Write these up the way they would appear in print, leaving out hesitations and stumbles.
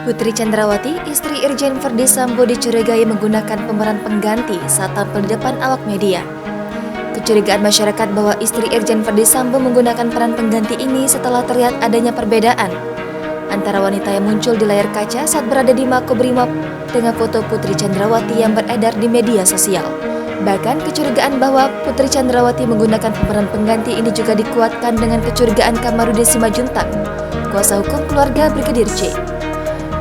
Putri Chandrawati, istri Irjen Verdi Sambo dicurigai menggunakan pemeran pengganti saat tampil di depan awak media. Kecurigaan masyarakat bahwa istri Irjen Verdi Sambo menggunakan peran pengganti ini setelah terlihat adanya perbedaan antara wanita yang muncul di layar kaca saat berada di Makobrimob dengan foto Putri Chandrawati yang beredar di media sosial. Bahkan kecurigaan bahwa Putri Chandrawati menggunakan pemeran pengganti ini juga dikuatkan dengan kecurigaan Kamarudin Simajuntak, kuasa hukum keluarga Brigadir C.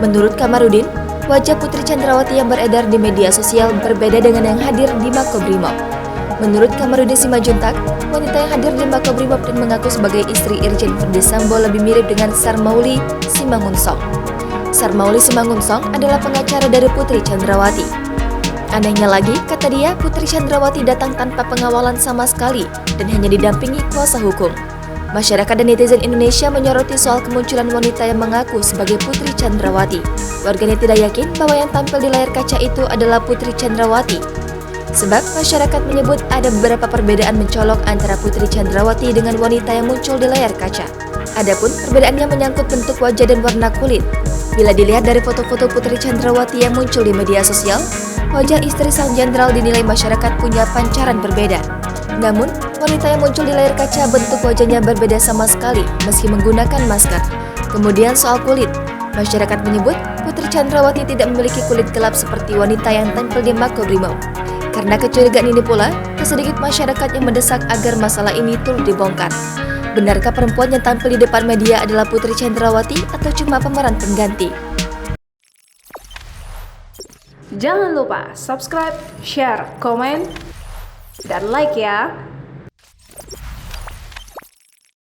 Menurut Kamarudin, wajah Putri Chandrawati yang beredar di media sosial berbeda dengan yang hadir di Makobrimob. Menurut Kamarudin Simajuntak, wanita yang hadir di Makobrimob dan mengaku sebagai istri Irjen Verdi Sambo lebih mirip dengan Sarmauli Simangunsong. Sarmauli Simangunsong adalah pengacara dari Putri Chandrawati. Anehnya lagi, kata dia, Putri Chandrawati datang tanpa pengawalan sama sekali dan hanya didampingi kuasa hukum. Masyarakat dan netizen Indonesia menyoroti soal kemunculan wanita yang mengaku sebagai Putri Chandrawati. Warganet tidak yakin bahwa yang tampil di layar kaca itu adalah Putri Chandrawati. Sebab masyarakat menyebut ada beberapa perbedaan mencolok antara Putri Chandrawati dengan wanita yang muncul di layar kaca. Adapun perbedaannya menyangkut bentuk wajah dan warna kulit. Bila dilihat dari foto-foto Putri Chandrawati yang muncul di media sosial, wajah istri sang jenderal dinilai masyarakat punya pancaran berbeda. Namun, wanita yang muncul di layar kaca bentuk wajahnya berbeda sama sekali meski menggunakan masker. Kemudian soal kulit, masyarakat menyebut Putri Chandrawati tidak memiliki kulit gelap seperti wanita yang tampil di Makobrimob. Karena kecurigaan ini pula, sedikit masyarakat yang mendesak agar masalah ini turut dibongkar. Benarkah perempuan yang tampil di depan media adalah Putri Chandrawati atau cuma pemeran pengganti? Jangan lupa subscribe, share, komen, dan like ya.